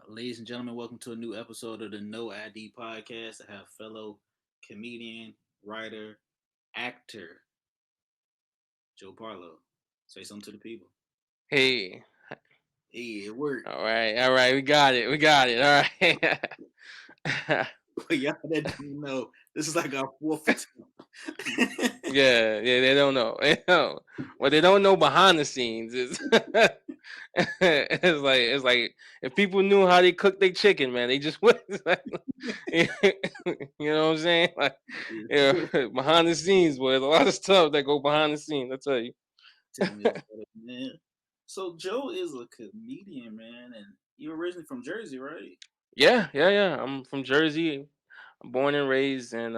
Ladies and gentlemen, welcome to a new episode of the No ID podcast. I have fellow comedian, writer, actor, Joe Partlow. Say something to the people. Hey, Hey, it worked. all right, we got it, all right. For y'all that don't know, this is like our fourth attempt. Yeah, they don't know. They don't. What they don't know behind the scenes is, it's like if people knew how they cook their chicken, man, they just would. You know what I'm saying? Like, yeah, behind the scenes, boy, there's a lot of stuff that go behind the scenes. I tell you. Tell me about it, man. So Joe is a comedian, man, and you're originally from Jersey, right? Yeah. I'm from Jersey. I'm born and raised in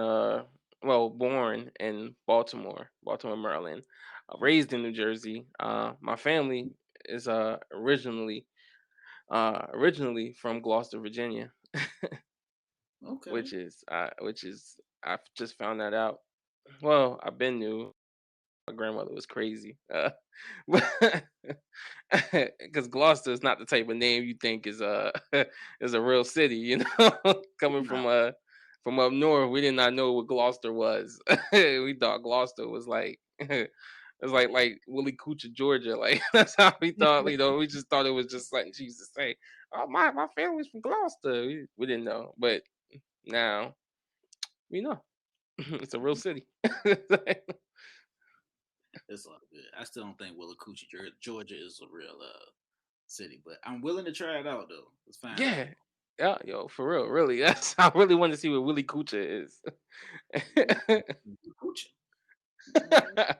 born in Baltimore, Maryland. Raised in New Jersey. My family is originally from Gloucester, Virginia, Okay. which is I just found that out. Well, I've been knew my grandmother was crazy, because Gloucester is not the type of name you think is a is a real city. Coming Nah. from up north, we did not know what Gloucester was. We thought Gloucester was like it's like Willie Coocher, Georgia. Like that's how we thought. We just thought it was just like she used to say, "Oh, my family's from Gloucester." We didn't know, but now we know. It's a real city. It's all good. I still don't think Willacoochee, Georgia is a real city, but I'm willing to try it out though. Let's find out. Yeah. Yeah, yo, for real, really. That's I really want to see what Willie Coocher is. Willacoochee. Man.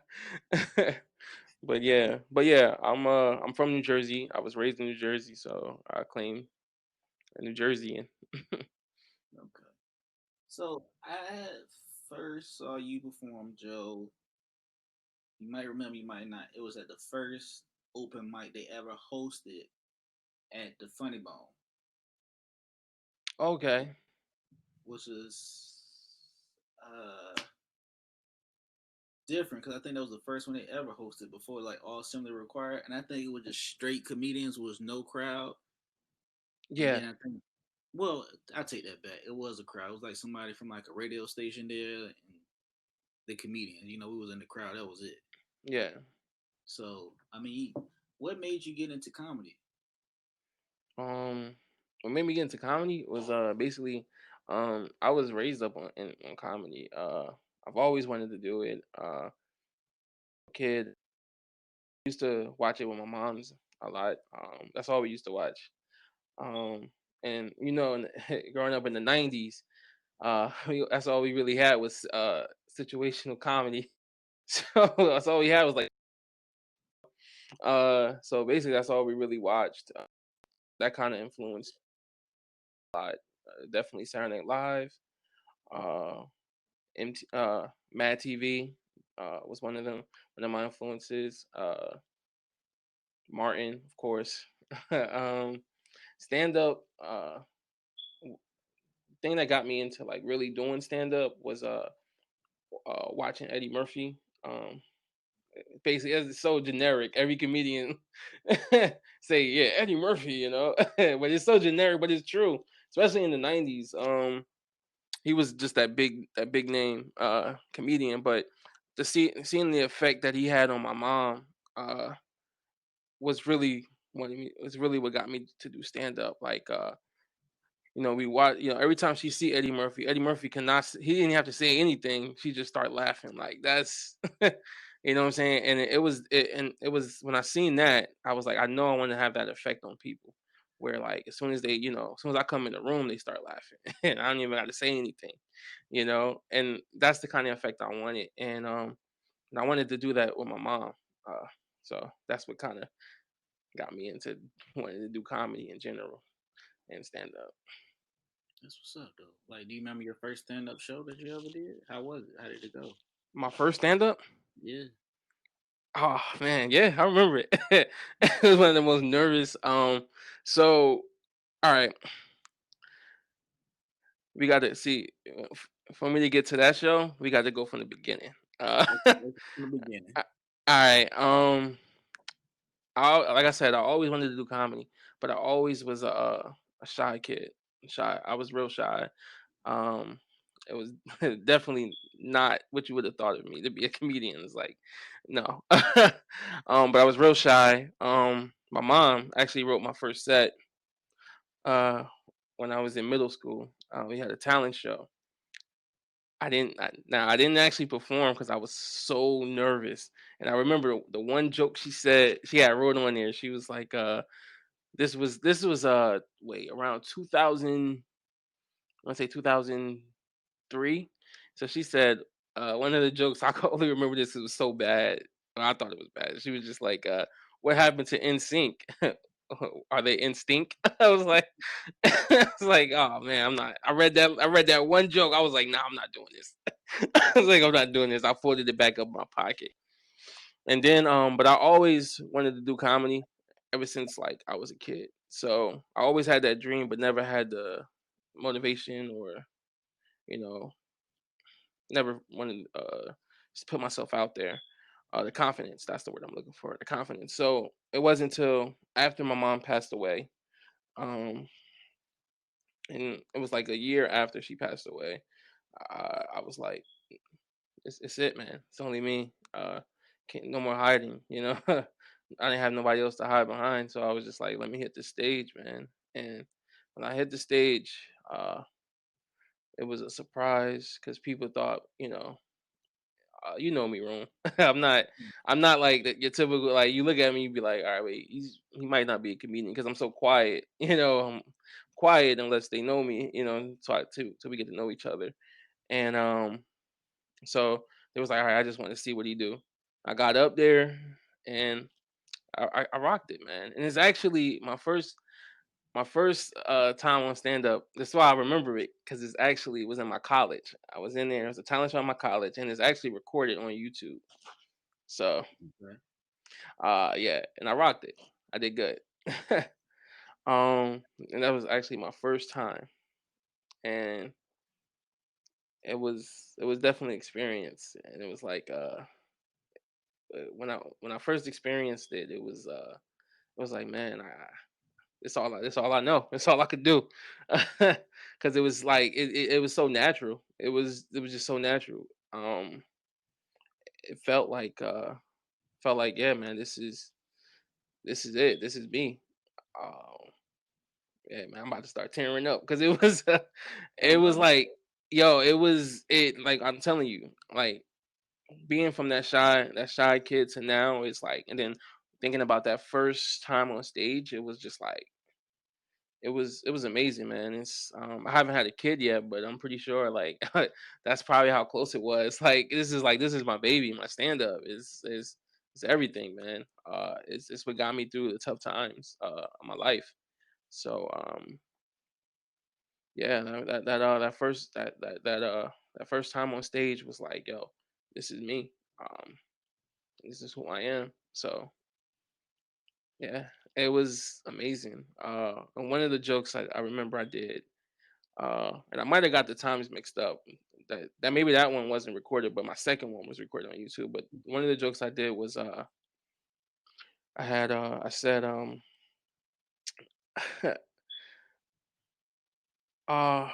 but yeah, I'm from New Jersey. I was raised in New Jersey, so I claim a New Jerseyan. Okay. So I first saw you perform, Joe. You might remember, you might not. It was at the first open mic they ever hosted at the Funny Bone, Okay. which is uh different because I think that was the first one they ever hosted before like all assembly required, and I think it was just straight comedians, was no crowd, and Yeah. then I think, well, I take that back. It was a crowd. It was like somebody from like a radio station there, and the comedian. We was in the crowd. That was it. Yeah. So I mean, what made you get into comedy? Um what made me get into comedy was basically I was raised up on comedy. I've always wanted to do it. Kid used to watch it with my mom's a lot. That's all we used to watch. Um, and growing up in the '90s, that's all we really had was situational comedy. So that's all we had was like so basically that's all we really watched. That kind of influenced a lot. Definitely Saturday Night Live, uh, Mad TV was one of my influences. Martin, of course. um, Stand up. Thing that got me into like really doing stand up was watching Eddie Murphy. Basically, it's so generic. Every comedian say, "Yeah, Eddie Murphy," but it's so generic, but it's true. Especially in the '90s, he was just that big name comedian. But seeing the effect that he had on my mom uh, was really what got me to do stand up. Like we watch. Every time she see Eddie Murphy cannot. He didn't have to say anything. She just start laughing. Like that's, you know what I'm saying. And it was when I seen that, I was like, I know I want to have that effect on people, where like as soon as as soon as I come in the room, they start laughing, and I don't even got to say anything, And that's the kind of effect I wanted, and I wanted to do that with my mom. Uh, so that's what kind of got me into wanting to do comedy in general and stand up. That's what's up though. Like, do you remember your first stand up show that you ever did? How was it? How did it go? My first stand up. Yeah. Oh man, yeah, I remember it. It was one of the most nervous. So all right, we got to see. For me to get to that show, we got to go from the beginning. Okay, let's go from the beginning. All right. Like I said, I always wanted to do comedy, but I always was a shy kid. Shy. I was real shy. Um, it was definitely not what you would have thought of me to be a comedian. It's like, no. But I was real shy. My mom actually wrote my first set uh when I was in middle school. We had a talent show. I didn't actually perform because I was so nervous. And I remember the one joke she said she had wrote on there. She was like, this was wait, around 2000, I want to say 2003. So she said, one of the jokes, I can only remember this, it was so bad. Well, I thought it was bad. She was just like, what happened to NSYNC? Are they in stink? I was like, I was like, oh man, I'm not. I read that one joke. I was like, nah, I'm not doing this. I was like, I'm not doing this. I folded it back up in my pocket. And then, but I always wanted to do comedy ever since like I was a kid. So I always had that dream, but never had the motivation or, you know, never wanted to put myself out there. The confidence, that's the word I'm looking for. The confidence. So it wasn't until after my mom passed away, um, and it was like a year after she passed away. I was like, it's it, man. It's only me. Can't, no more hiding. You know, I didn't have nobody else to hide behind. So I was just like, let me hit the stage, man. And when I hit the stage, it was a surprise because people thought, you know me, Room. I'm not. I'm not like your typical. Like you look at me, you be like, all right, wait, he might not be a comedian because I'm so quiet. I'm quiet unless they know me. So till we get to know each other. And so it was like, all right, I just want to see what he do. I got up there and I rocked it, man. And it's actually my first time on stand up. That's why I remember it because it was in my college. I was in there. It was a talent show in my college, and it's actually recorded on YouTube. So Okay. yeah, and I rocked it. I did good. And that was actually my first time, and it was definitely an experience, and it was like when I first experienced it, it was like, man, it's all I know. It's all I could do, because it was like it was so natural. It was just so natural. It felt like yeah, man, this is it. This is me. Um, yeah, man, I'm about to start tearing up because it was Oh it was no. like yo, it was it like I'm telling you, like being from that shy kid to now, it's like, and then thinking about that first time on stage, it was just like it was amazing, man. I haven't had a kid yet, but I'm pretty sure like that's probably how close it was. This is my baby, my stand up is everything, man. It's what got me through the tough times of my life. So yeah, that first time on stage was like, yo, this is me. Um, this is who I am. So yeah, it was amazing. And one of the jokes I remember I did, and I might have got the times mixed up. That maybe that one wasn't recorded, but my second one was recorded on YouTube. But one of the jokes I did was I said uh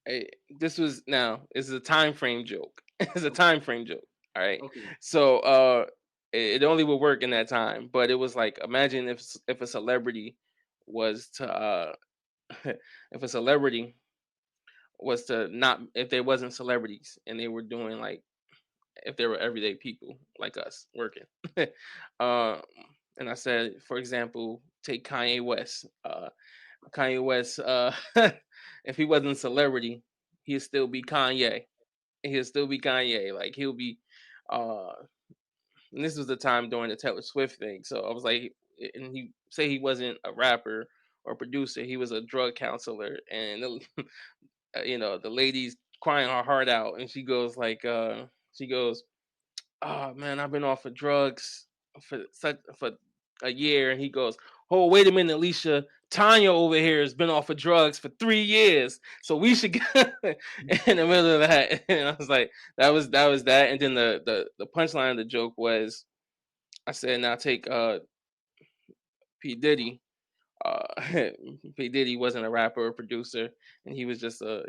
eh, this was now it's a time frame joke. It's a time frame joke. All right. Okay. So it only would work in that time, but it was like imagine if a celebrity was to if a celebrity was to not if they wasn't celebrities and they were doing like if they were everyday people like us working. um and I said, for example, take Kanye West. Kanye West, if he wasn't a celebrity, he'd still be Kanye. He'll still be Kanye. Like he'll be uh and this was the time during the Taylor Swift thing. So I was like, and he say he wasn't a rapper or producer, he was a drug counselor. And the lady's crying her heart out, and she goes, oh man, I've been off of drugs for a year. And he goes, oh, wait a minute, Alicia, Tanya over here has been off of drugs for 3 years, so we should get in the middle of that. And I was like, that was that. And then the punchline of the joke was, I said, now take P Diddy. P Diddy wasn't a rapper or producer, and he was just a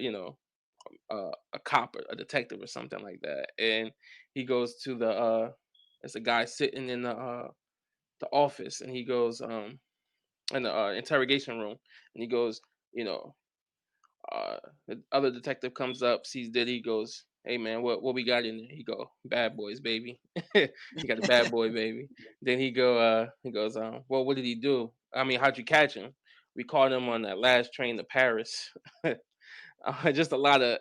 cop or a detective or something like that. And he goes to there's a guy sitting in the office, and he goes in the interrogation room, and he goes, you know, the other detective comes up, sees Diddy, goes, "Hey man, what we got in there?" He go, "Bad boys, baby." He got a bad boy, baby. Then he goes, "Well, what did he do? I mean, how'd you catch him?" We caught him on that last train to Paris. Just a lot of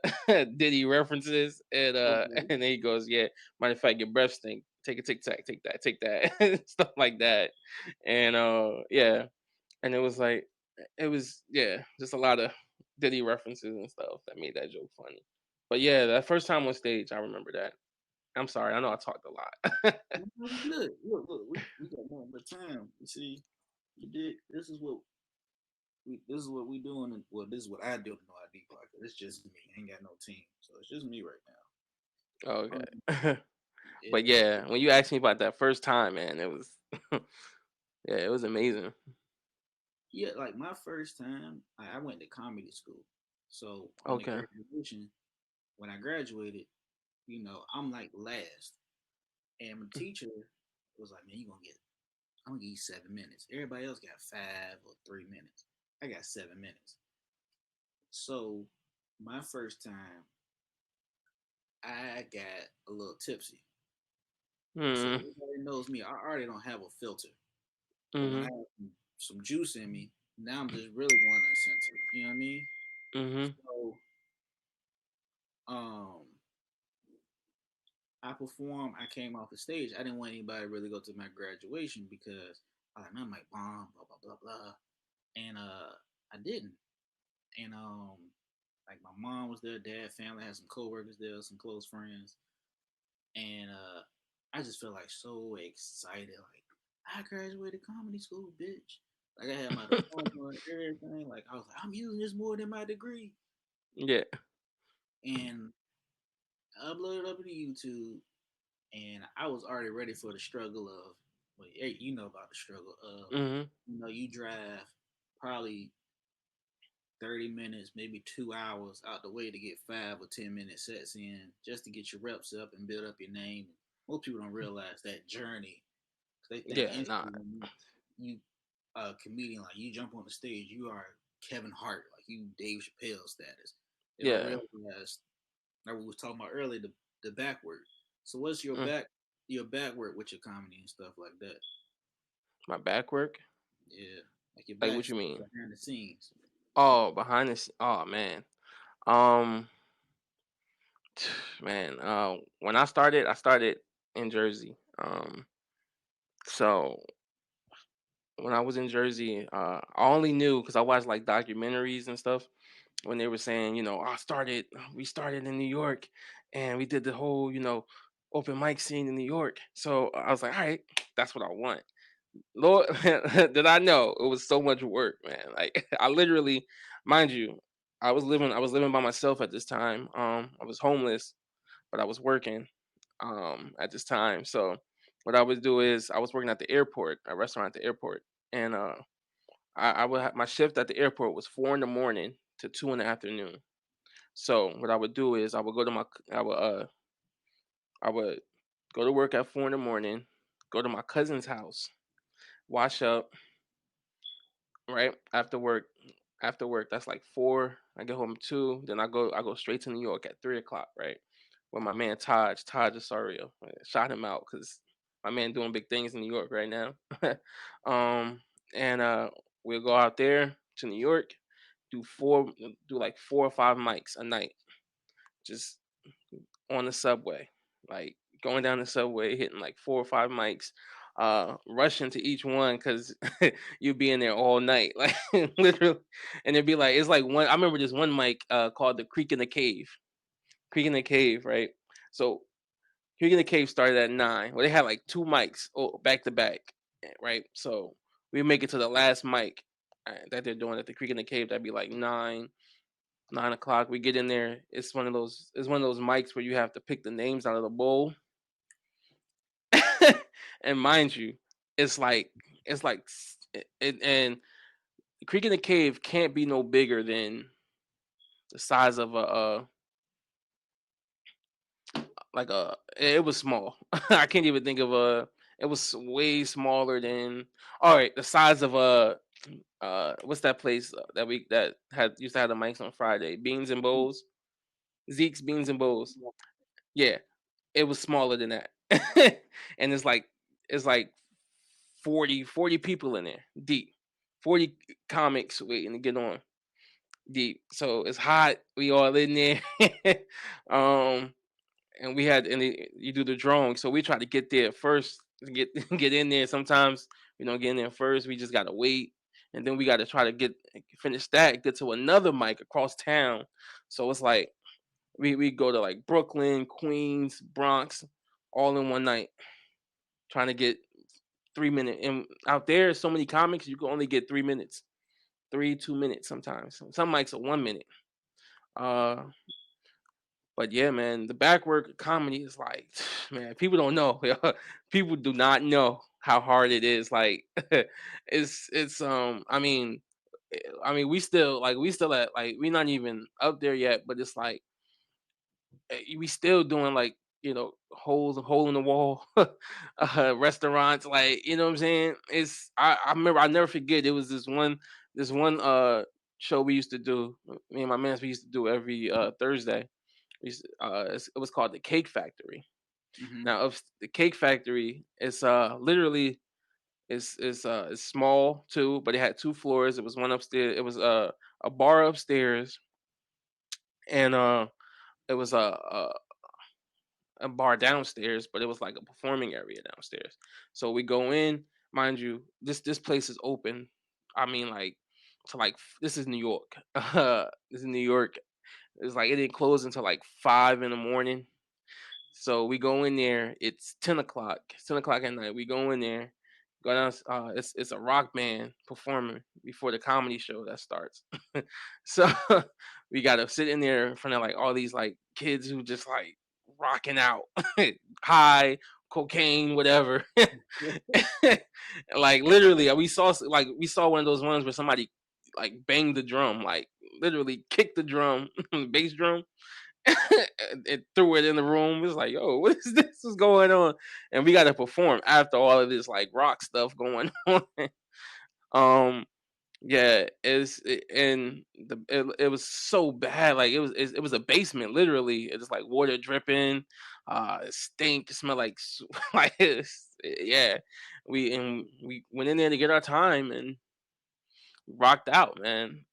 Diddy references, and Okay. and then he goes, "Yeah, matter of fact, your breath stink. Take a tic tac, take that, stuff like that." And yeah, and it was like, it was, yeah, just a lot of Diddy references and stuff that made that joke funny. But yeah, that first time on stage, I remember that. I'm sorry, I know I talked a lot. No, we good. Look, we got nothing but time. You see, you did. This is what we doing. Well, this is what I do in No ID podcast. It's just me. I ain't got no team, so it's just me right now. Okay. But Yeah, yeah, when you asked me about that first time, man, it was yeah, it was amazing. yeah. Like my first time, I went to comedy school. So on the Okay. graduation, when I graduated, I'm like last, and my teacher was like, "Man, you gonna get I'm gonna give you 7 minutes. Everybody else got 5 or 3 minutes. I got 7 minutes." So my first time, I got a little tipsy. So Mm. everybody knows me. I already don't have a filter. But when I Mhm. have some juice in me, now I'm just really going uncensored. You know what I mean? Mhm. So um I performed, I came off the stage. I didn't want anybody to really go to my graduation because I might bomb, blah blah blah blah. And I didn't. And like my mom was there, dad, family, I had some coworkers there, some close friends, and I just felt like so excited, like I graduated comedy school, bitch. Like I had my diploma and everything. Like I was like, I'm using this more than my degree, Yeah. and I uploaded up to YouTube, and I was already ready for the struggle of, well, hey, you know about the struggle of, Mhm. you drive probably 30 minutes, maybe 2 hours out the way to get 5 or 10 minute sets in just to get your reps up and build up your name. Most people don't realize that journey because they think Yeah. Nah. instantly when you a comedian, like you jump on the stage, you are Kevin Hart, like you Dave Chappelle status. They don't Yeah. realize, like we was talking about earlier, the backward. So what's Mm. your backward with your comedy and stuff like that? My back work. Yeah, like your Like, what you backstage mean? behind the scenes. Oh, behind this. Oh man. Um. Man. When I started in Jersey. So when I was in Jersey, I only knew because I watched like documentaries and stuff when they were saying, we started in New York, and we did the whole, open mic scene in New York. So I was like, all right, that's what I want. Lord, did I know it was so much work, man? Like I literally, mind you, I was living by myself at this time. I was homeless, but I was working at this time. So what I would do is I was working at the airport, a restaurant at the airport, and I would have my shift at the airport was 4 in the morning to 2 in the afternoon. So what I would do is I would go to work at 4 in the morning, go to my cousin's house, wash up, right after work that's like 4. I get home 2, then I go straight to New York at 3 o'clock, right, where my man Taj Osorio, shot him out because my man doing big things in New York right now. um and we'll go out there to New York, do like 4 or 5 mics a night, just on the subway, like going down the subway, hitting like 4 or 5 mics, rushing to each one because you'd be in there all night, like literally. And it'd be like, it's like one. I remember this one mic called the Creek in the Cave. Creek in the Cave, right? So Creek in the Cave started at 9. Well, they had like 2 mics back to back, right? So we make it to the last mic that they're doing at the Creek in the Cave. That'd be like 9 o'clock. We get in there. It's one of those mics where you have to pick the names out of the bowl. And mind you, it's like it's like and Creek in the Cave can't be no bigger than the size of a like a. It was small. I can't even think of a. It was way smaller than. All right, the size of a. What's that place that had used to have the mics on Friday? Beans and Bowls. Zeke's Beans and Bowls. Yeah, it was smaller than that. And it's like 40 people in there deep. 40 comics waiting to get on deep. So it's hot. We all in there. um and you do the drawing. So we try to get there first to get get in there. Sometimes we don't get in there first. We just gotta wait. And then we gotta try to finish that, get to another mic across town. So it's like we go to like Brooklyn, Queens, Bronx, all in one night, trying to get 3 minutes. And out there, so many comics, you can only get 3 minutes, 2 minutes sometimes. Some mics are 1 minute. Uh, but yeah, man, the back work of comedy is like, man, people don't know. People do not know how hard it is. Like, it's. We still at like we're not even up there yet, but it's like we still doing like hole in the wall restaurants, like you know what I'm saying. I remember, I never forget, it was this one show we used to do, me and my man, we used to do every Thursday. It was called the Cake Factory. Mm-hmm. Now of the Cake Factory, it's literally it's small too, but it had 2 floors. It was one upstairs, it was a bar upstairs, and it was a bar downstairs, but it was like a performing area downstairs. So we go in, mind you, this place is open. I mean, like, to like this is New York. This is New York. It's like it didn't close until like 5 in the morning. So we go in there. It's 10 o'clock. 10 o'clock at night. We go in there. Go down. It's a rock band performing before the comedy show that starts. So we gotta sit in there in front of like all these like kids who just like rocking out, high, cocaine, whatever. Like literally, we saw one of those ones where somebody like banged the drum, like literally kicked the drum, bass drum, and threw it in the room. It's like, yo, what is this? What's going on? And we got to perform after all of this like rock stuff going on. um, yeah, it was so bad. Like it was a basement, literally. It was like water dripping. It stank. It smelled like like yeah. We went in there to get our time and rocked out, man.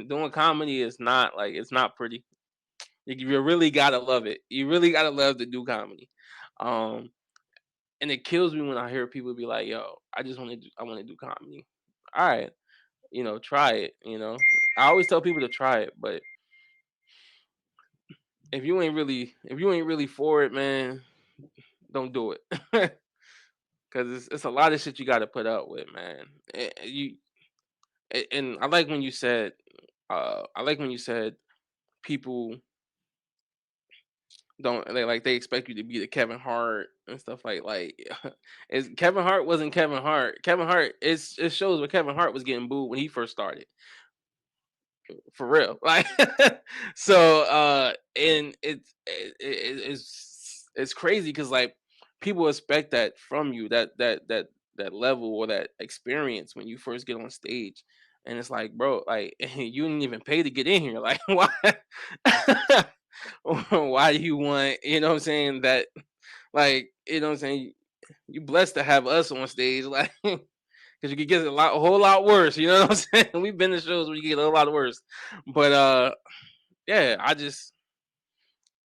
Doing comedy is not like, it's not pretty. You really gotta love it. You really gotta love to do comedy. Um, and it kills me when I hear people be like, "Yo, I want to do comedy." All right, try it. I always tell people to try it, but if you ain't really for it, man, don't do it. Because it's a lot of shit you got to put up with, man. And I like when you said, people don't they expect you to be the Kevin Hart and stuff like is Kevin Hart wasn't Kevin Hart. Kevin Hart, it shows where Kevin Hart was getting booed when he first started. For real. Like so and it's crazy cuz like people expect that from you, that level or that experience when you first get on stage. And it's like, bro, like you didn't even pay to get in here. Like why why do you want, what I'm saying, that like, what I'm saying, you blessed to have us on stage, like because you could get a whole lot worse, you know what I'm saying? We've been to shows where you get a whole lot worse. But yeah, I just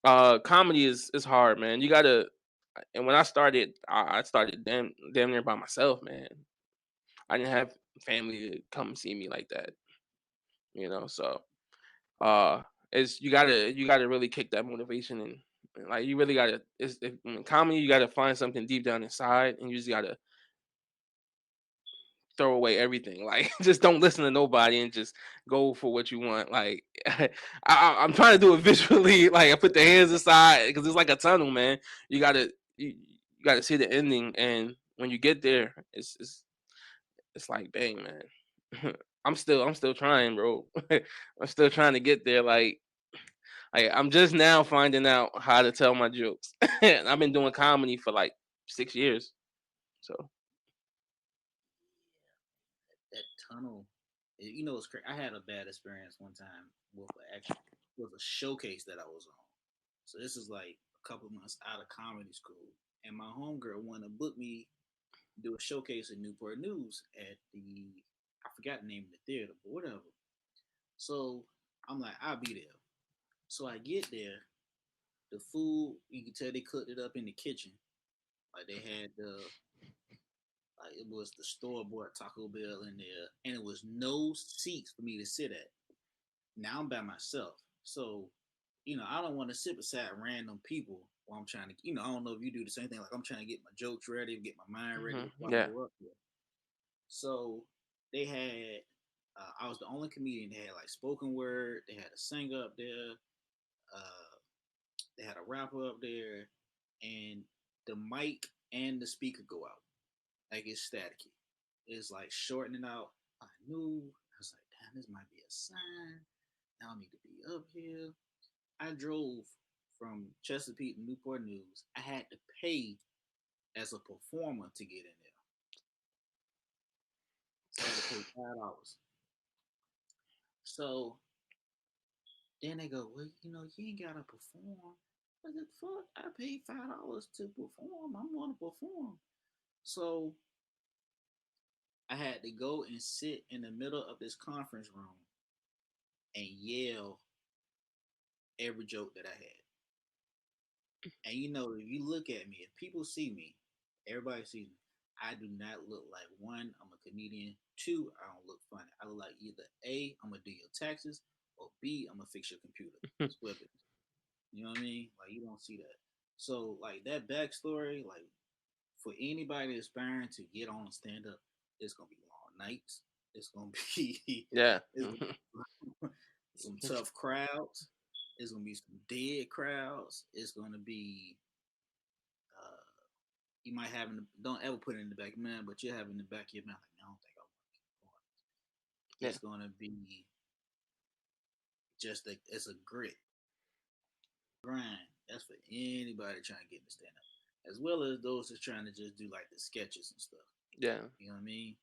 comedy is hard, man. You gotta. And when I started, I started damn near by myself, man. I didn't have family to come see me like that, so uh it's you gotta really kick that motivation, and like you really gotta, in comedy you gotta find something deep down inside, and you just gotta throw away everything. Like just don't listen to nobody and just go for what you want. Like I'm trying to do it visually. Like I put the hands aside because it's like a tunnel, man. You gotta see the ending, and when you get there, it's like, dang, man. I'm still trying, bro. I'm still trying to get there. I'm just now finding out how to tell my jokes. And I've been doing comedy for like 6 years. So That tunnel. You know, it's crazy. I had a bad experience one time with actually with a showcase that I was on. So this is like a couple of months out of comedy school, and my homegirl wanted to book me to do a showcase in Newport News at the I forgot the name of the theater, but whatever. So I'm like, I'll be there. So I get there. The food, you can tell they cooked it up in the kitchen. Like they had the like it was the store bought Taco Bell in there, and it was no seats for me to sit at. Now I'm by myself, so I don't want to sit beside random people while I'm trying to. I don't know if you do the same thing. Like I'm trying to get my jokes ready, get my mind ready before I yeah. go up there. So they had. I was the only comedian. They had like spoken word. They had a singer up there. Uh, they had a rapper up there, and the mic and the speaker go out. Like it's staticky. It's like shortening out. I knew. I was like, damn, this might be a sign. I don't need to be up here. I drove from Chesapeake to Newport News. I had to pay as a performer to get in there. So I had to pay $5. So then they go, well, you ain't gotta perform. I said, fuck, I paid $5 to perform. I'm gonna perform. So I had to go and sit in the middle of this conference room and yell every joke that I had. And if you look at me, if people see me, everybody sees me. I do not look like one, I'm a comedian. Two, I don't look funny. I look like either A, I'm gonna do your taxes, or B, I'm gonna fix your computer. Split it. You know what I mean? Like you don't see that. So like that backstory, like for anybody aspiring to get on stand up, it's gonna be long nights. It's gonna be Yeah. it's gonna be some tough crowds. It's gonna be some dead crowds. It's gonna be you might have in the, don't ever put it in the back of your mind, but you have in the back of your mind like, I don't think I want to keep going. Yeah. It's gonna be it's a grit grind. That's for anybody trying to get into stand up, as well as those that's trying to just do like the sketches and stuff. Yeah. You know what I mean?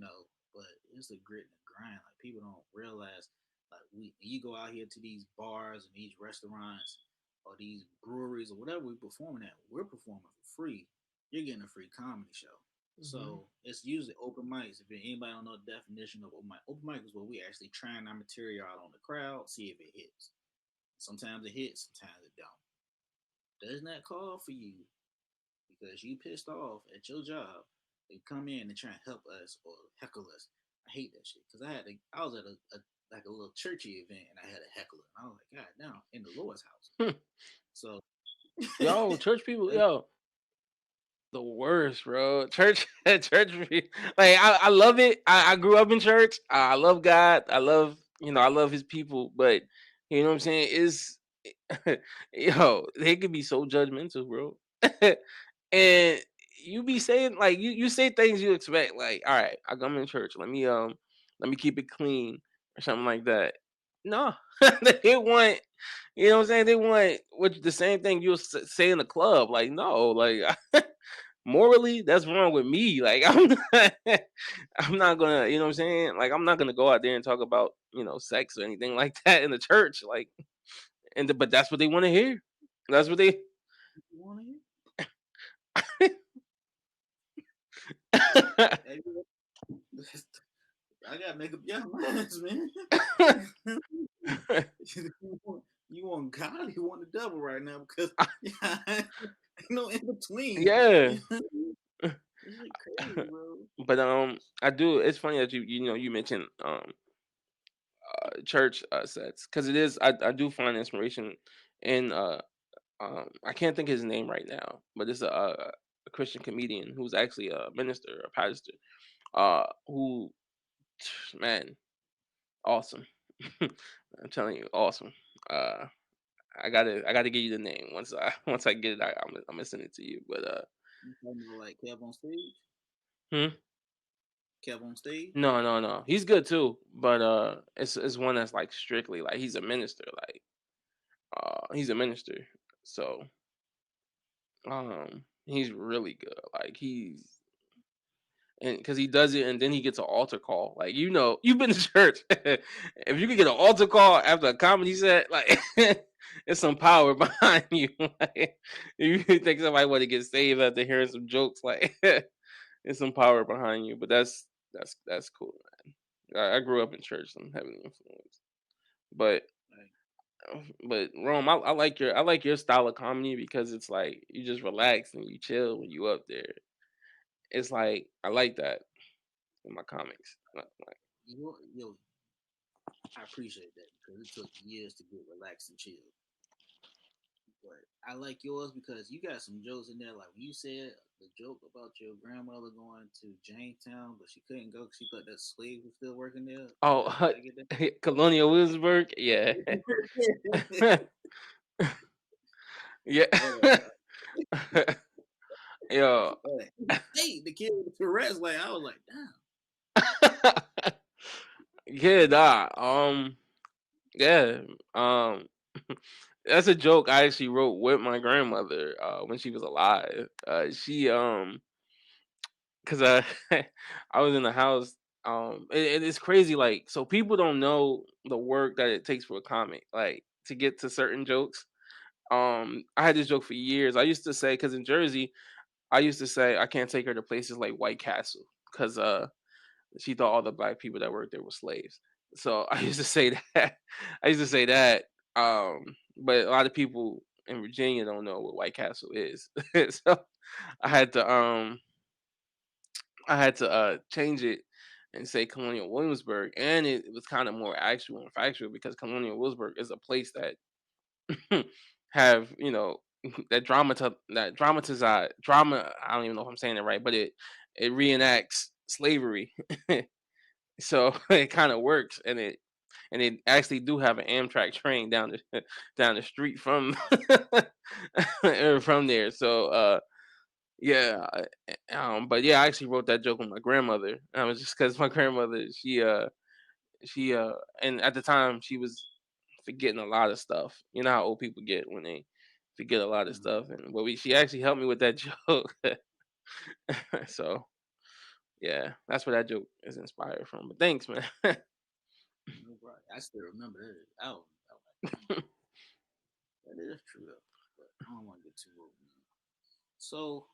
But it's a grit and a grind. Like people don't realize, like you go out here to these bars and these restaurants or these breweries or whatever we're performing at, we're performing for free. You're getting a free comedy show. Hmm. So it's usually open mics. If anybody don't know the definition of open mic is where we actually trying our material out on the crowd, see if it hits. Sometimes it hits, sometimes it don't. Does not call for you because you pissed off at your job. They come in and try and help us or heckle us. I hate that shit because I was at a like a little churchy event and I had a heckler and I was like, God, now in the Lord's house. So Yo, church people, yo, the worst, bro. Church, church. Like I love it. I grew up in church. I love God. I love His people. But you know what I'm saying? Is yo, they could be so judgmental, bro. And you be saying like you say things you expect. Like, all right, I come in church. Let me keep it clean or something like that. No, they want. You know what I'm saying? They want the same thing you'll say in the club. Like, no, like morally, that's wrong with me. Like, I'm not gonna, you know what I'm saying? Like, I'm not gonna go out there and talk about, sex or anything like that in the church. Like, but that's what they want to hear. That's what they. you want to hear? Hey, I gotta make up your minds, man. You want God, you want the devil right now because ain't no in between. Yeah. This shit crazy, bro. But I do. It's funny that you mentioned church sets because it is. I do find inspiration in I can't think of his name right now, but it's a Christian comedian who's actually a minister, a pastor, who, man, awesome. I'm telling you, awesome. Uh, I gotta give you the name once I once I get it. I'm gonna send it to you. But You talking about like Kev on stage? hmm? kept on stage? No, no, no. He's good too, but it's one that's like strictly like he's a minister, like he's a minister, so he's really good. Like he's and because he does it, and then he gets an altar call. Like you've been to church. If you could get an altar call after a comedy set, like it's some power behind you. Like, if you think somebody want to get saved after hearing some jokes, like it's some power behind you. But that's cool, man. I grew up in church. So I'm heavily influenced, but Like, but Rome, I like your style of comedy because it's like you just relax and you chill when you up there. It's like I like that in my comics. Like, yo, I appreciate that because it took years to get relaxed and chill. But I like yours because you got some jokes in there. Like when you said the joke about your grandmother going to Jamestown, but she couldn't go because she thought that slave was still working there. oh, Did I get that? Colonial Williamsburg, yeah, yeah, Oh, yo, hey, the kid with the Tourette's, like I was like, damn. yeah, nah, yeah, um, that's a joke I actually wrote with my grandmother when she was alive. Cause I was in the house. It's crazy. Like, so people don't know the work that it takes for a comic, like to get to certain jokes. I had this joke for years. I used to say, cause in Jersey, I used to say I can't take her to places like White Castle, cause she thought all the black people that worked there were slaves. So I used to say that. I used to say that. But a lot of people in Virginia don't know what White Castle is. So I had to um I had to change it and say Colonial Williamsburg, and it was kind of more actual and factual because Colonial Williamsburg is a place that have that drama. I don't even know if I'm saying it right, but it reenacts slavery, so it kind of works, and it actually do have an Amtrak train down the down the street from from there. So yeah, but yeah, I actually wrote that joke with my grandmother. And I was just because my grandmother, she and at the time she was forgetting a lot of stuff. You know how old people get when they forget a lot of Mhm. stuff, and she actually helped me with that joke. So yeah, that's where that joke is inspired from. But thanks, man. No, right. I still remember that. I was like, damn, that is true though. But I don't want to get too old now. So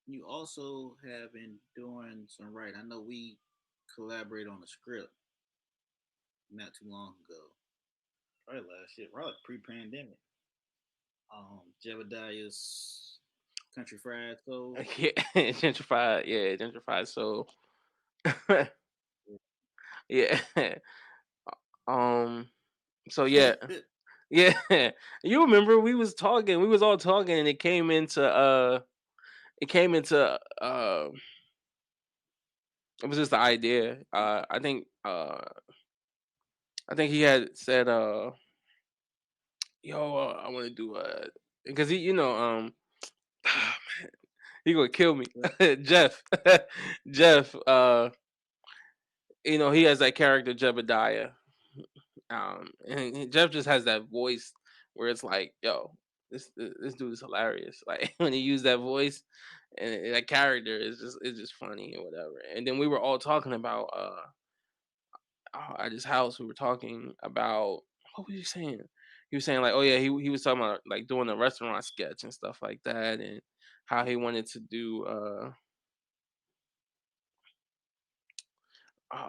you also have been doing some writing. I know we collaborate on a script not too long ago. Probably last year, probably pre-pandemic. Jebediah's Country Fried Soul. Yeah, gentrified. Yeah, gentrified. So yeah. Um. So yeah. Yeah, you remember we was talking, we was all talking, and it came into it was just the idea. I think he had said yo, I want to do because he he gonna kill me. Jeff. Jeff, he has that character Jebediah. And Jeff just has that voice where it's like, yo, this dude is hilarious. Like when he used that voice and that character is just funny or whatever. And then we were all talking about at his house. We were talking about what was he saying? He was saying like, oh yeah, he was talking about like doing a restaurant sketch and stuff like that, and how he wanted to do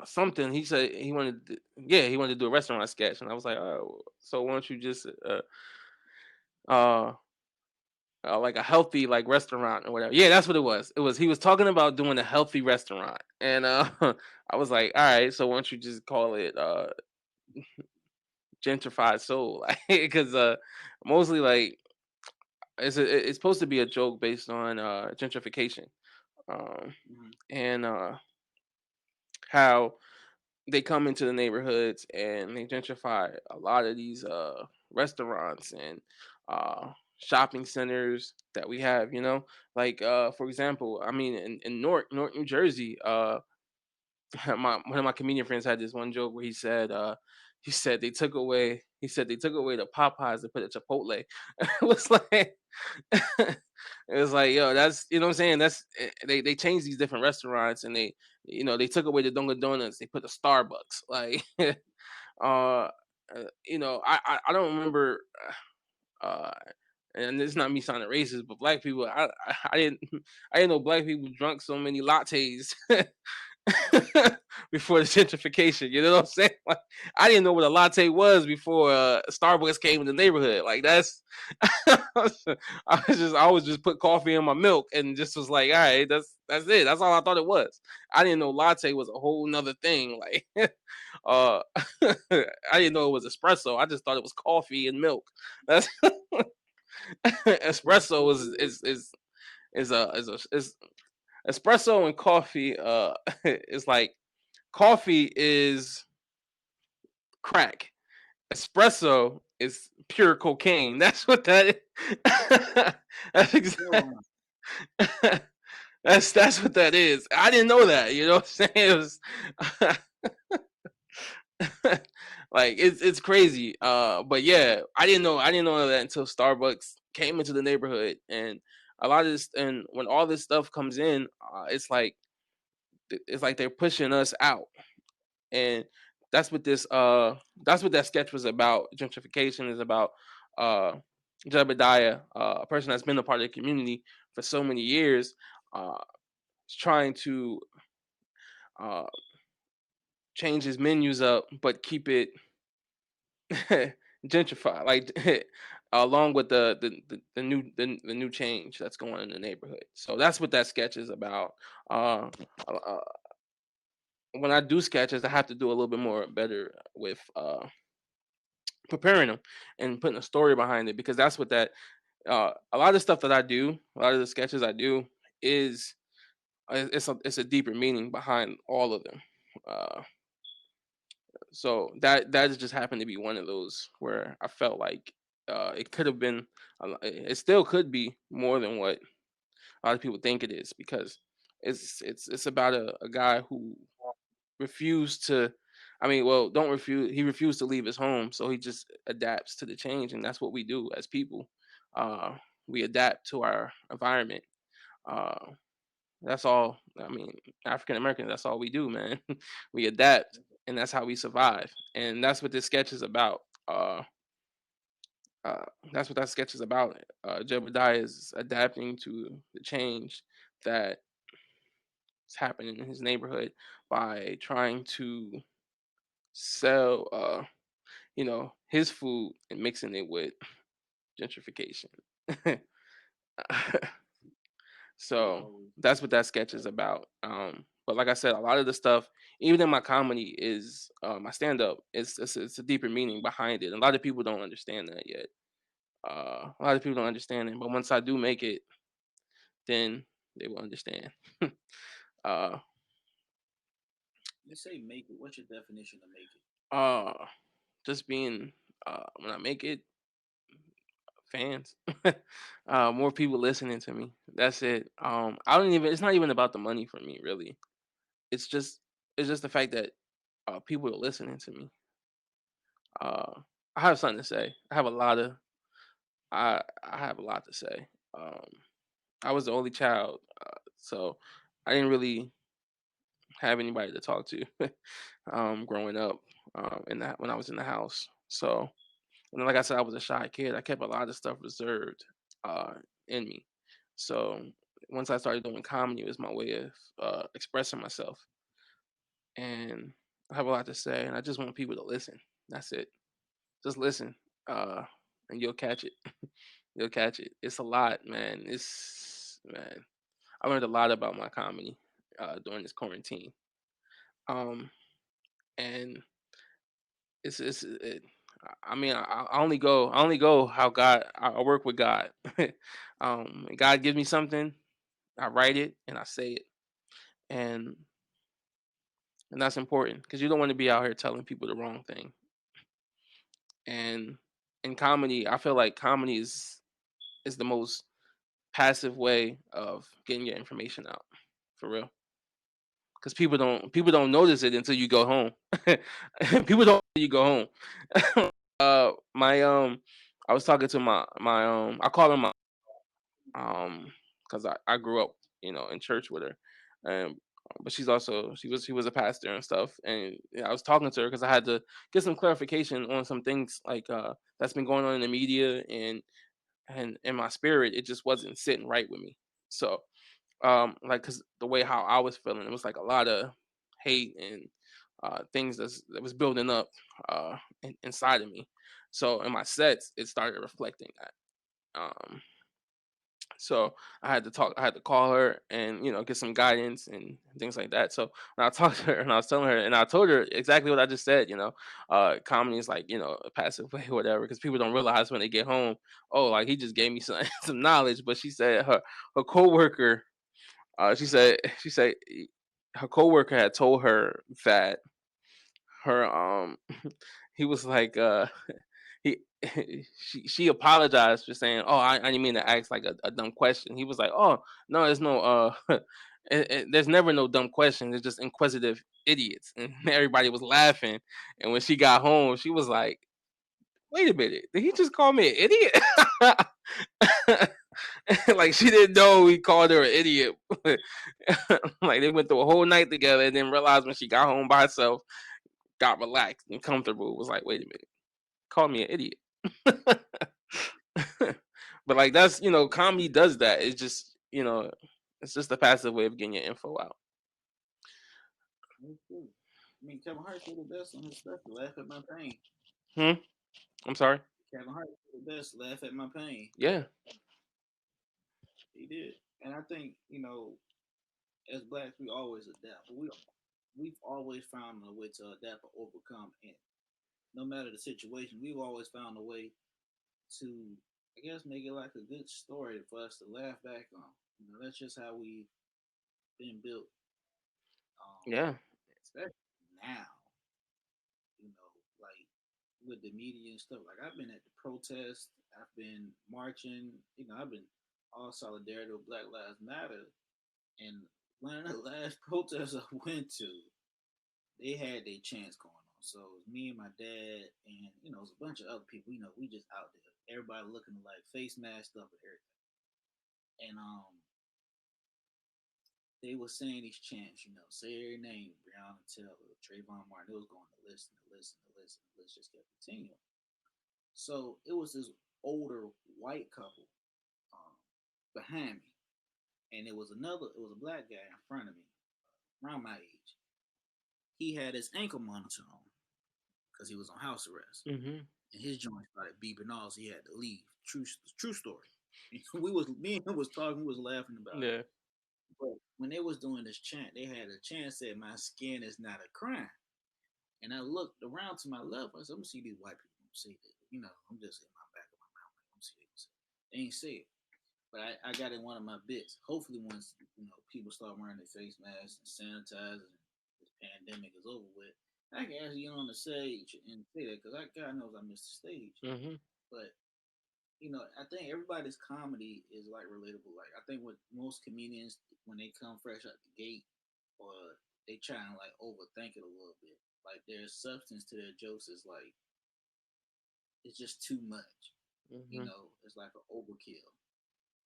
something. He said he wanted to do a restaurant sketch, and I was like, oh, so why don't you just uh like a healthy like restaurant or whatever. Yeah, that's what it was. It was he was talking about doing a healthy restaurant, and I was like, all right, so why don't you just call it gentrified soul, because mostly like it's supposed to be a joke based on gentrification, um, Mhm. and how they come into the neighborhoods and they gentrify a lot of these restaurants and shopping centers that we have, like for example, I mean in Newark, New Jersey, one of my comedian friends had this one joke where he said they took away the Popeyes and put a Chipotle. It was like it was like, yo, that's, you know what I'm saying, that's they changed these different restaurants, and they, you know, they took away the Dunkin' Donuts, they put the Starbucks, like uh you know, I don't remember, uh and it's not me sounding racist, but black people, I didn't I didn't know black people drunk so many lattes before the gentrification. You know what I'm saying? Like, I didn't know what a latte was before Starbucks came in the neighborhood. Like, that's I was just put coffee in my milk and just was like, all right, that's it. That's all I thought it was. I didn't know latte was a whole nother thing. Like, uh, I didn't know it was espresso. I just thought it was coffee and milk. That's espresso is espresso and coffee. Is like coffee is crack. Espresso is pure cocaine. That's what that is. That's exactly. Yo, That's what that is. I didn't know that. You know what I'm saying? It was, like, it's crazy. But yeah, I didn't know that until Starbucks came into the neighborhood, and a lot of this, and when all this stuff comes in, it's like they're pushing us out, and that's what this that's what that sketch was about. Gentrification is about uh Jebediah, a person that's been a part of the community for so many years, uh trying to uh change his menus up but keep it gentrified, like along with the new change that's going on in the neighborhood. So that's what that sketch is about. Uh when I do sketches, I have to do a little bit more better with preparing them and putting a story behind it, because that's what that a lot of the stuff that I do, a lot of the sketches I do is it's a deeper meaning behind all of them. Uh, so that just happened to be one of those where I felt like it could have been, it still could be more than what a lot of people think it is, because it's about a guy who refused to, I mean, well, don't refuse, he refused to leave his home, so he just adapts to the change, and that's what we do as people. uh we adapt to our environment. uh that's all, I mean, African Americans, that's all we do, man. We adapt, and that's how we survive, and that's what this sketch is about. Uh that's what that sketch is about. Jebediah is adapting to the change that is happening in his neighborhood by trying to sell you know, his food and mixing it with gentrification. So yo, that's what that sketch is about. But like I said, a lot of the stuff, even in my comedy, is my stand up. It's a deeper meaning behind it. A lot of people don't understand that yet. A lot of people don't understand it, but once I do make it, then they will understand. uh, you say make it. What's your definition of make it? uh, just being, when I make it, fans, more people listening to me. That's it. I don't even. It's not even about the money for me, really. It's just it's just the fact that people are listening to me. Uh, I have something to say. I have a lot to say. Um, I was the only child, so I didn't really have anybody to talk to growing up, in that when I was in the house. So, and then, like I said, I was a shy kid. I kept a lot of stuff reserved uh, in me. So once I started doing comedy, it was my way of expressing myself, and I have a lot to say, and I just want people to listen. That's it. Just listen, uh, and you'll catch it. You'll catch it. It's a lot, man. Man. I learned a lot about my comedy during this quarantine. Um, and I mean, I only go how God. I work with God. God gives me something, I write it and I say it, and that's important, because you don't want to be out here telling people the wrong thing. And in comedy, I feel like comedy is the most passive way of getting your information out, for real. because people don't notice it until you go home. People don't until you go home. My I was talking to my I call her my because I grew up in church with her, but she was a pastor and stuff, and yeah, I was talking to her because I had to get some clarification on some things like that's been going on in the media, and in my spirit it just wasn't sitting right with me. So like because the way how I was feeling, it was like a lot of hate and things that was building up inside of me. So in my sets it started reflecting that. So I had to call her and get some guidance and things like that. So when I talked to her and I was telling her and I told her exactly what I just said, comedy is like a passive way or whatever, because people don't realize when they get home, oh, like he just gave me some some knowledge. But she said her coworker, she said her coworker had told her that her he was like he she apologized for saying, "Oh, I didn't mean to ask like a dumb question." He was like, "Oh, no, there's no there's never no dumb questions. It's just inquisitive idiots." And everybody was laughing. And when she got home, she was like, "Wait a minute, did he just call me an idiot?" Like she didn't know he called her an idiot. Like they went through a whole night together and then realized when she got home by herself, got relaxed and comfortable, was like, "Wait a minute, call me an idiot." But like that's comedy does that. It's just it's just a passive way of getting your info out. That's true. I mean, Kevin Hart did the best on his special. Laugh at my pain. Hmm. I'm sorry. Kevin Hart did the best. Laugh at my pain. Yeah. He did, and I think as blacks, we always adapt. But we've always found a way to adapt or overcome, and no matter the situation, we've always found a way to, I guess, make it like a good story for us to laugh back on. That's just how we've been built. Um, Yeah. Especially now, like with the media and stuff. Like I've been at the protest, I've been marching. I've been all solidarity with Black Lives Matter. And one of the last protests I went to, they had their chance going on. So it was me and my dad, and it was a bunch of other people. We just out there. Everybody looking like face masked up and everything. And they were saying these chants, say their name, Breonna Taylor, Trayvon Martin. It was going to listen, to listen, to listen. Let's just kept continuing. So it was this older white couple behind me, and it was a black guy in front of me, around my age. He had his ankle monitor on because he was on house arrest, Hmm. and his joint started beeping off, so he had to leave. True story. Me and him was talking, we was laughing about it. Yeah. But when they was doing this chant, they had a chant said, "My skin is not a crime." And I looked around to my left. I said, "I'm gonna see these white people say that." I'm just in my back of my mouth. Like, I'm see this. They ain't say it. But I got in one of my bits. Hopefully, once people start wearing their face masks and sanitizing, and this pandemic is over with, I can actually get on the stage and say that because God knows I missed the stage. Hmm. But I think everybody's comedy is like relatable. Like I think with most comedians, when they come fresh out the gate, or they try and like overthink it a little bit. Like there's substance to their jokes. Is like it's just too much. Hmm. It's like an overkill.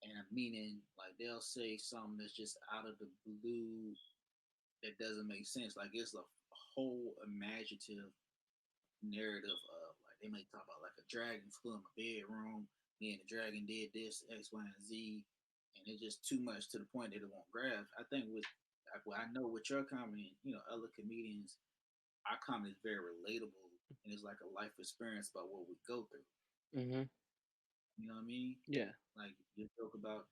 And meaning like they'll say something that's just out of the blue that doesn't make sense. Like it's a whole imaginative narrative of like they may talk about like a dragon flew in my bedroom, me and the dragon did this X, Y, and Z, and it's just too much to the point that it won't grasp. I think with well, I know with your comedy, other comedians, our comedy is very relatable and it's like a life experience about what we go through. Hmm. You know what I mean? Yeah. Like you joke about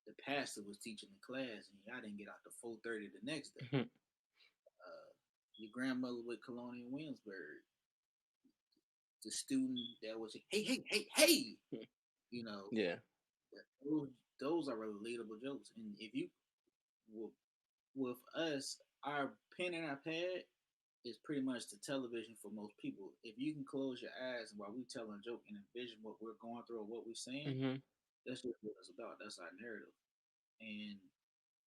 the pastor was teaching the class and I didn't get out to 4:30 the next day. Your grandmother with Colonial Williamsburg, the student that was hey hey hey hey, you know, Yeah. those, those are relatable jokes. And if you with us, our pen and our pad is pretty much the television for most people. If you can close your eyes while we tell a joke and envision what we're going through or what we're saying, Hmm. that's just what it's about. That's our narrative. And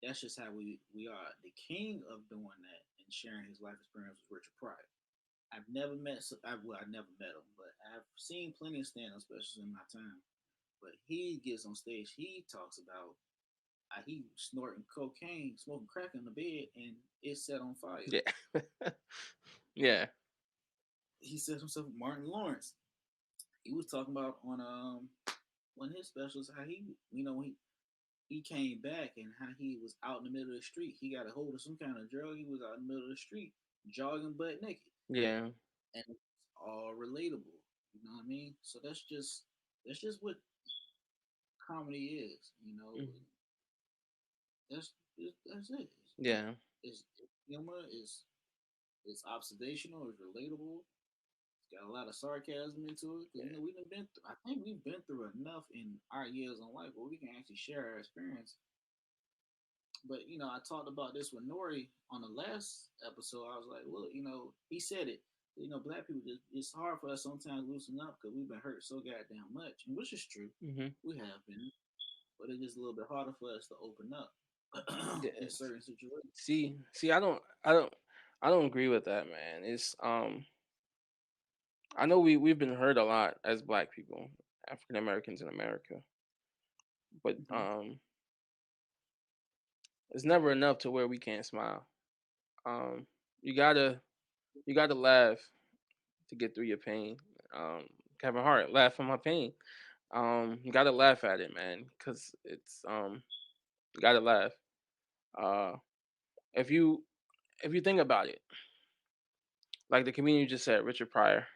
that's just how we are. The king of doing that and sharing his life experience was Richard Pryor. I've never met, well, I never met him, but I've seen plenty of stand-up specials in my time. But he gets on stage, he talks about he snorting cocaine, smoking crack in the bed, and it set on fire. Yeah. Yeah. He said himself, Martin Lawrence. He was talking about on one of his specials how he came back and how he was out in the middle of the street. He got a hold of some kind of drug. He was out in the middle of the street jogging butt naked, Yeah. and it's all relatable. You know what I mean? So that's just what comedy is. Mhm. That's it. Yeah. It's humor. It's observational. It's relatable. It's got a lot of sarcasm into it because we've been. I think we've been through enough in our years in life where we can actually share our experience. But I talked about this with Nori on the last episode. I was like, look, he said it. Black people, it's hard for us sometimes to loosen up because we've been hurt so goddamn much, and which is true. Hmm. We have been, but it's just a little bit harder for us to open up in Yes. certain situations. See, I don't agree with that, man. I know we've been hurt a lot as Black people, African Americans in America, but Mm-hmm. it's never enough to where we can't smile. Um, you gotta you gotta laugh to get through your pain. Kevin Hart, laugh from my pain. You gotta laugh at it, man, because it's you gotta laugh. Uh, if you think about it, like the comedian just said, Richard Pryor,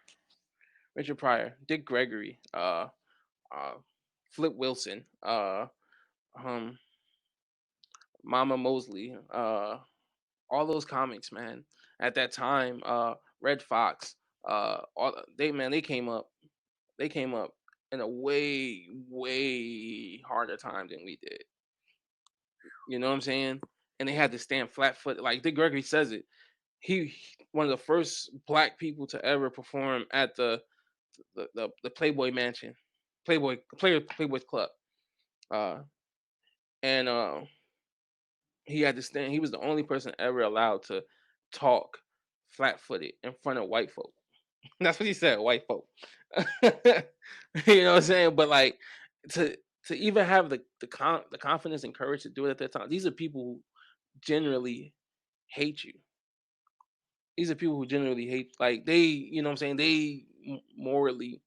Dick Gregory, uh, Flip Wilson, um, Mama Mosley, all those comics, man. At that time, Red Fox, all they came up in a way harder time than we did. You know what I'm saying? And they had to stand flat foot. Like Dick Gregory says it. One of the first Black people to ever perform at the Playboy Mansion, Playboy Club. Uh, and he had to stand. He was the only person ever allowed to talk flat footed in front of white folk. That's what he said, white folk. You know what I'm saying? But like to to even have the confidence and courage to do it at that time. These are people who generally hate you. These are people who generally hate, like they, you know what I'm saying? They morally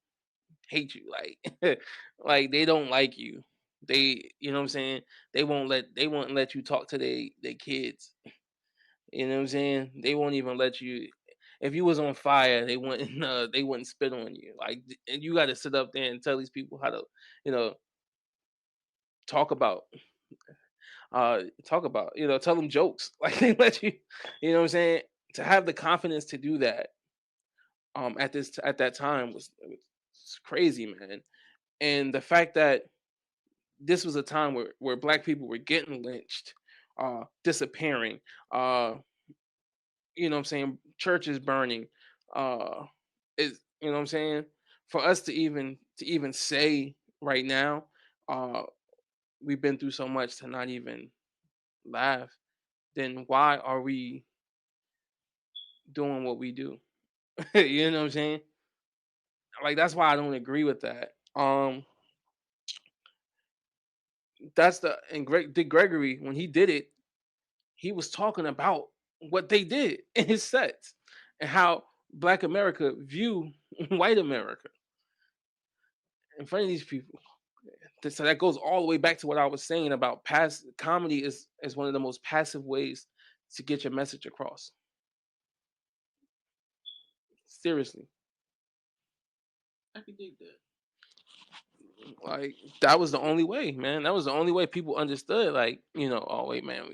hate you, like like they don't like you. They, you know what I'm saying? They won't let you talk to they kids. You know what I'm saying? They won't even let you. If you was on fire, they wouldn't spit on you. Like, and you got to sit up there and tell these people how to, you know, talk about, tell them jokes. Like they let you, you know what I'm saying? To have the confidence to do that, at that time was crazy, man. And the fact that this was a time where Black people were getting lynched, disappearing, uh, you know what I'm saying, churches burning, uh is, you know what I'm saying, for us to even say right now, uh we've been through so much, to not even laugh, then why are we doing what we do? You know what I'm saying? Like that's why I don't agree with that. That's the and Greg Dick Gregory, when he did it, he was talking about what they did in his sets and how Black America view white America in front of these people. So that goes all the way back to what I was saying about past comedy is one of the most passive ways to get your message across. Seriously, I could dig that. like that was the only way, man. That was the only way people understood. Like, oh wait, man,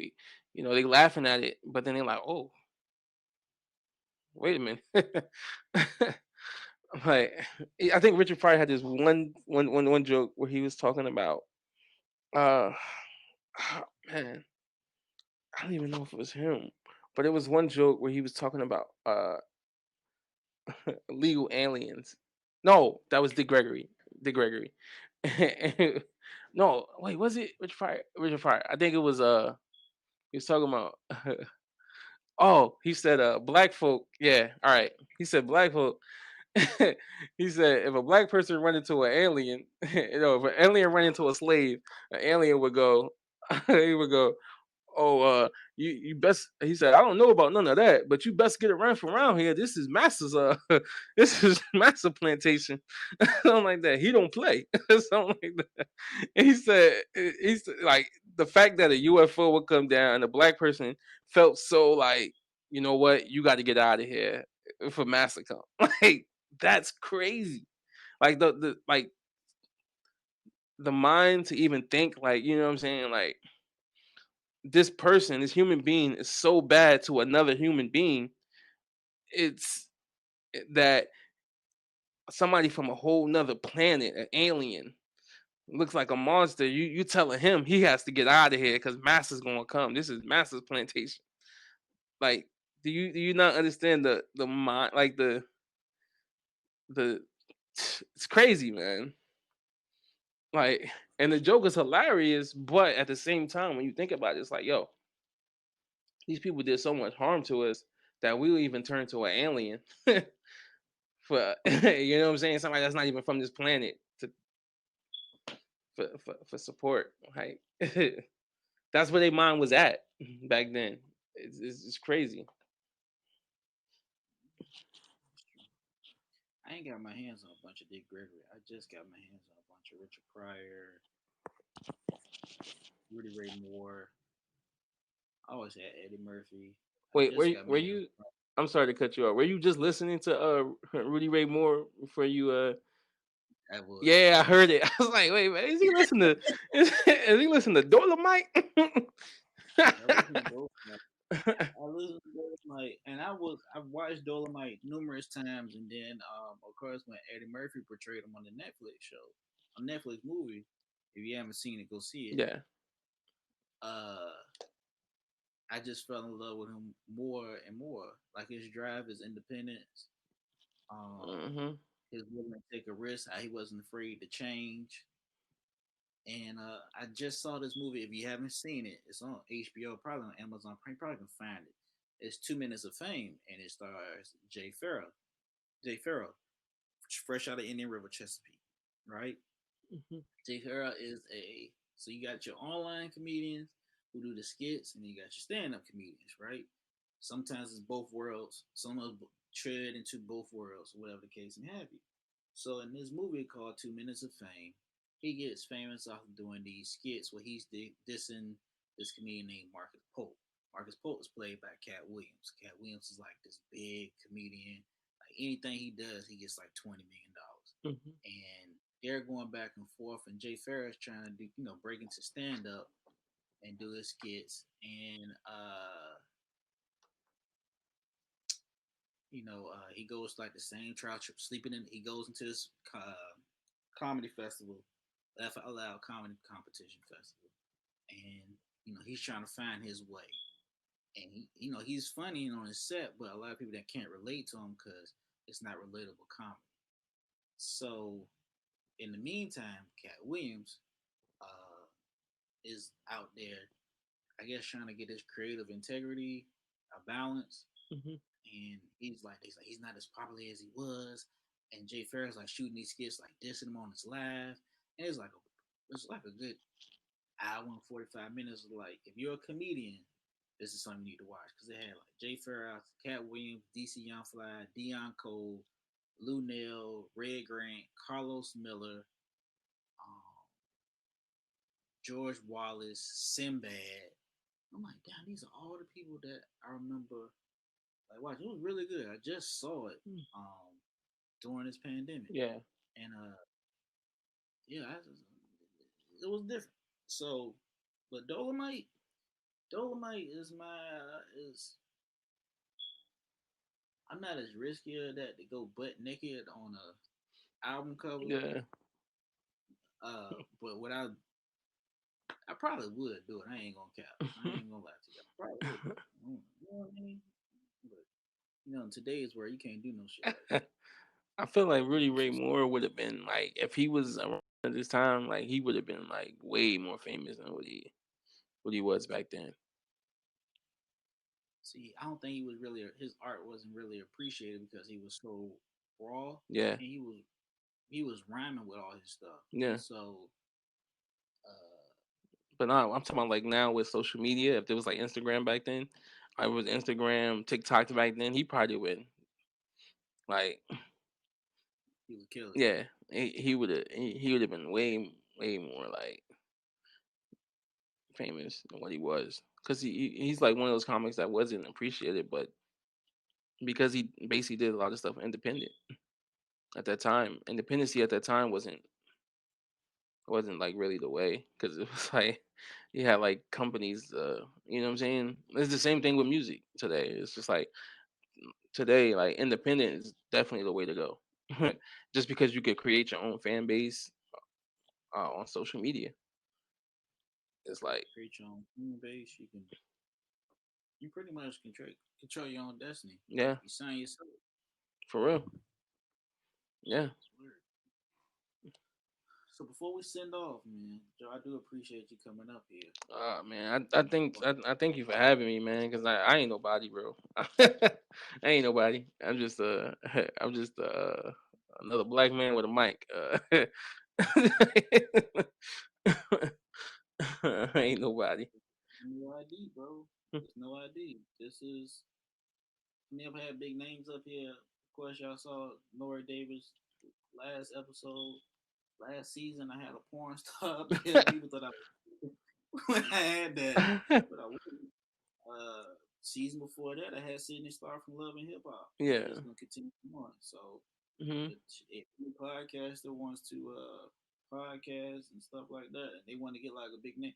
they laughing at it, but then they're like, oh, wait a minute. Like, I think Richard Pryor had this one joke where he was talking about, uh, man, I don't even know if it was him, but it was one joke where he was talking about illegal aliens. No, that was Dick Gregory. Dick Gregory. No, wait, was it Richard Pryor? Richard Pryor. I think it was. He was talking about. Oh, he said, black folk. Yeah, all right. He said black folk. He said if a black person run into an alien, if an alien run into a slave, an alien would go. He would go. Oh, you best. He said, I don't know about none of that, but you best get around from around here. This is Master's. This is Master plantation. Something like that. He don't play. Something like that. And he's like the fact that a UFO would come down and a black person felt so like, you know what, you got to get out of here for Master come. Like that's crazy. Like the mind to even think like, you know what I'm saying, like this person, this human being is so bad to another human being, it's that somebody from a whole nother planet, an alien, looks like a monster. You telling him he has to get out of here because Master's gonna come. This is Master's plantation. Like, do you not understand the mind? Like the it's crazy, man. Like, and the joke is hilarious, but at the same time, when you think about it, it's like, yo, these people did so much harm to us that we'll even turn to an alien for you know what I'm saying, somebody that's not even from this planet to for support. Like that's where their mind was at back then. It's crazy. I ain't got my hands on a bunch of Dick Gregory. I just got my hands on a bunch of Richard Pryor, Rudy Ray Moore. I always had Eddie Murphy. I Wait, just got were my hands you? I'm sorry to cut you off. Were you just listening to Rudy Ray Moore before you I was. Yeah, I heard it. I was like, wait, man, is he listening to is he listening to Dolomite? I listened to Dolomite. I listened to Dolomite, and I've watched Dolomite numerous times, and then of course when Eddie Murphy portrayed him on the Netflix show, a Netflix movie. If you haven't seen it, go see it. Yeah. Uh, I just fell in love with him more and more. Like his drive, his independence, um, Hmm. his willing to take a risk, how he wasn't afraid to change. And I just saw this movie. If you haven't seen it, it's on HBO, probably on Amazon. You probably can find it. It's 2 Minutes of Fame, and it stars Jay Farrell. Jay Farrell, fresh out of Indian River, Chesapeake, right? Hmm. Jay Farrell is a so you got your online comedians who do the skits, and you got your stand-up comedians, right? Sometimes it's both worlds. Some of tread into both worlds, whatever the case may have you. So in this movie called 2 Minutes of Fame, he gets famous off of doing these skits where he's dissing this comedian named Marcus Pope. Marcus Pope is played by Cat Williams. Cat Williams is like this big comedian. Like anything he does, he gets like $20 million. Hmm. And they're going back and forth, and Jay Farrell's trying to do, break into stand up and do his skits. And he goes like the same trial trip, sleeping in. He goes into this comedy festival, Laugh Out Loud comedy competition festival, and he's trying to find his way. And he's funny on his set, but a lot of people that can't relate to him because it's not relatable comedy. So in the meantime, Cat Williams uh, is out there, I guess, trying to get his creative integrity, a balance. Hmm. And he's not as popular as he was. And Jay Farrell's like shooting these skits, like dissing him on his live, and it's like a good hour and 45 minutes. Like if you're a comedian, this is something you need to watch because they had like Jay Farrell, Cat Williams, DC Young Fly, Dion Cole, Lou Nell, Red Grant, Carlos Miller, um, George Wallace, Sinbad. I'm like, damn, these are all the people that I remember. Like, watch, it was really good. I just saw it during this pandemic, Yeah. and yeah, it was different. So, but Dolomite is my is I'm not as risky of that to go butt naked on a album cover. Yeah. But I probably would do it. I ain't gonna cap. I ain't gonna lie to you. I probably would do it. You know what I mean? But in today's world, you can't do no shit like that. I feel like Rudy Ray Moore would have been like if he was around at this time, like he would have been like way more famous than what he was back then. See, I don't think he was really his art wasn't really appreciated because he was so raw, Yeah, and he was rhyming with all his stuff. yeah. So uh, But now I'm talking about like now with social media. If there was like Instagram back then, I was Instagram, TikTok back then. He probably would like, he would kill it. yeah, he would have he would have been way more like famous than what he was. Cause he's like one of those comics that wasn't appreciated, but because he basically did a lot of stuff independent at that time. Independency at that time wasn't like really the way because it was like you had like companies. You know what I'm saying? It's the same thing with music today. It's just like today, like independent is definitely the way to go. Just because you could create your own fan base on social media, it's like Create your own fan base. You pretty much control your own destiny. yeah, You sign yourself. for real. Yeah. It's weird. So before we send off, man, Joe, I do appreciate you coming up here. Man, I thank you for having me, man. Cause I ain't nobody, bro. I ain't nobody. I'm just I'm just another black man with a mic. I ain't nobody. No ID, bro. It's no ID. This is. I mean, I've had big names up here. Of course, y'all saw Nora Davis last episode. Last season, I had a porn star up here. People thought I was when I had that, but I wouldn't. Season before that, I had Sydney Star from Love and Hip Hop, and Yeah. it's gonna continue on. So, Hmm. if any podcaster wants to podcast and stuff like that, and they want to get like a big name,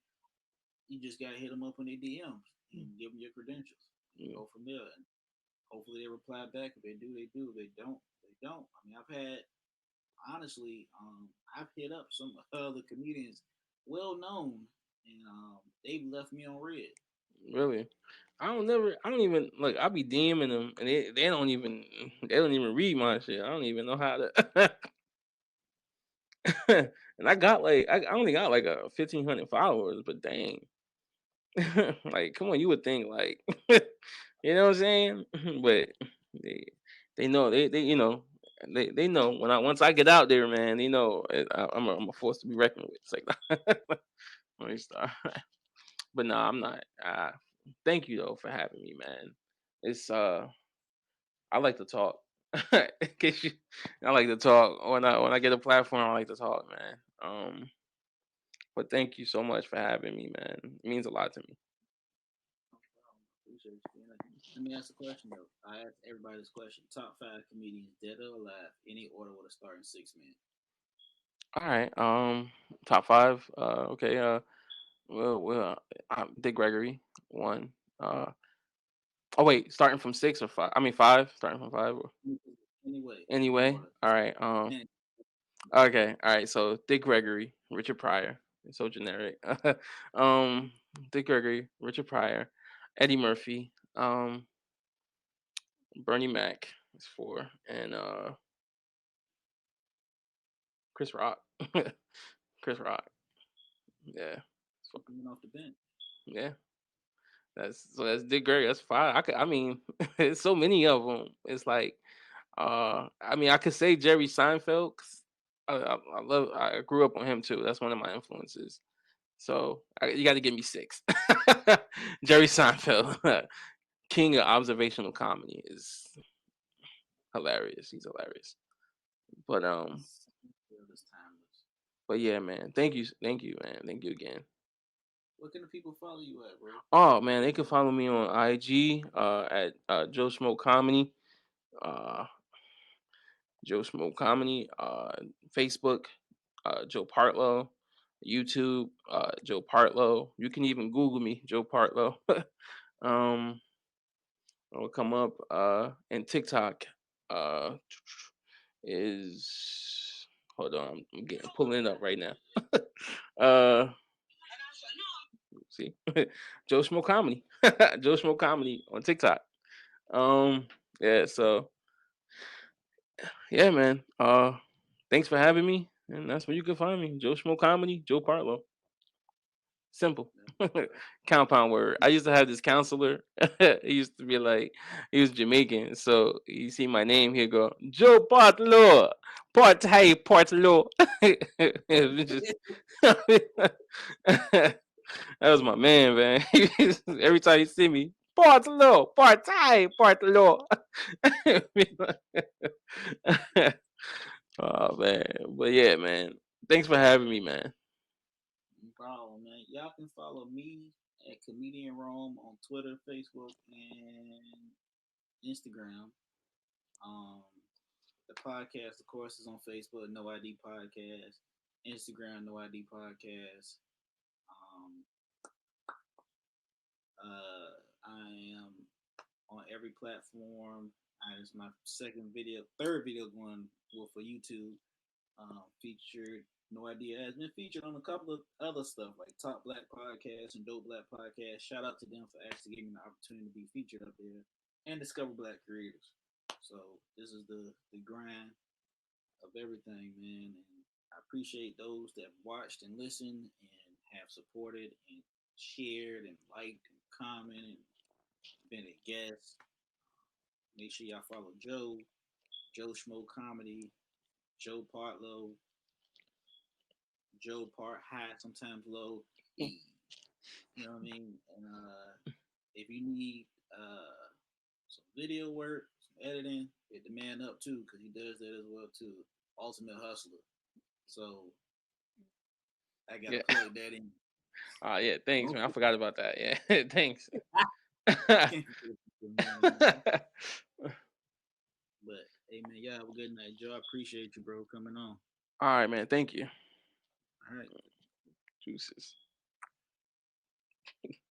you just gotta hit them up on their DMs and give them your credentials and Yeah. go from there. And hopefully they reply back. If they do, they do. If they don't, they don't. I mean, I've had honestly, I've hit up some other comedians, well known, and they've left me on red. Really. I don't even like. I be DMing them, and they don't even read my shit. I don't even know how to. And I got like I only got like a 1,500 followers, but dang, like come on, you would think like, you know what I'm saying? But they they know they they know when I once I get out there, man, they know I'm a force to be reckoned with. It's like let me start, but no, I'm not. Thank you though for having me, man. It's I like to talk. In case you, I like to talk when I get a platform. I like to talk, man. But thank you so much for having me, man. It means a lot to me. Appreciate you. Let me ask a question though. I ask everybody this question: top five comedians, dead or alive, any order with a starting six man. All right. Top five. Okay. Dick Gregory one. Uh, oh wait, starting from six or five? I mean five. Starting from five. Anyway, any Anyway. order. All right. And Okay. All right. So Dick Gregory, Richard Pryor. It's so generic. um. Dick Gregory, Richard Pryor, Eddie Murphy. Bernie Mac is four, and Chris Rock. Chris Rock. Yeah. coming off the bench. Yeah. That's Dick Gregory. That's five. I mean, it's so many of them. It's like, I mean, I could say Jerry Seinfeld. 'Cause I grew up on him too. That's one of my influences. So you got to give me six. Jerry Seinfeld, king of observational comedy, is hilarious. He's hilarious. But This timeless. but yeah, man. Thank you, man. Thank you again. What can the people follow you at, bro? Oh man, they can follow me on IG at Joe Smoke Comedy, uh, Joe Smoke Comedy, Facebook, Joe Partlow, YouTube, Joe Partlow. You can even Google me, Joe Partlow. um, it'll come up. And TikTok is hold on, I'm getting pulling it up right now. uh, see, Joe Smoke Comedy, Joe Smoke Comedy on TikTok. Um, yeah, so yeah, man. Thanks for having me, and that's where you can find me. Joe Schmo Comedy, Joe Partlow. Simple. Compound word. I used to have this counselor. He used to be like, he was Jamaican, so you see my name, he'd go, Joe Partlow, Partlow. It was just that was my man, man. Every time you see me, Partlow, Partlow. Oh man, but yeah, man. Thanks for having me, man. No problem, man. Y'all can follow me at Comedian Rome on Twitter, Facebook, and Instagram. Um, the podcast, of course, is on Facebook, No ID Podcast. Instagram, No ID Podcast. Um, I am on every platform. It's my third video going well for YouTube. Featured No Idea has been featured on a couple of other stuff like Top Black Podcast and Dope Black Podcast. Shout out to them for actually giving me the opportunity to be featured up there and discover black creators. So this is the grind of everything, man. And I appreciate those that have watched and listened and have supported and shared and liked and commented and been a guest. Make sure y'all follow Joe Schmo Comedy, Joe Partlow, Joe Part High, sometimes low. E. You know what I mean? And if you need some video work, some editing, hit the man up too, because he does that as well too. Ultimate Hustler. So I gotta Yeah. plug that in. Oh yeah, thanks, man. I forgot about that. Yeah, thanks. Can't forget the man, man. But hey man, y'all have a good night, Joe. I appreciate you, bro, coming on. All right, man. Thank you. All right. Juices.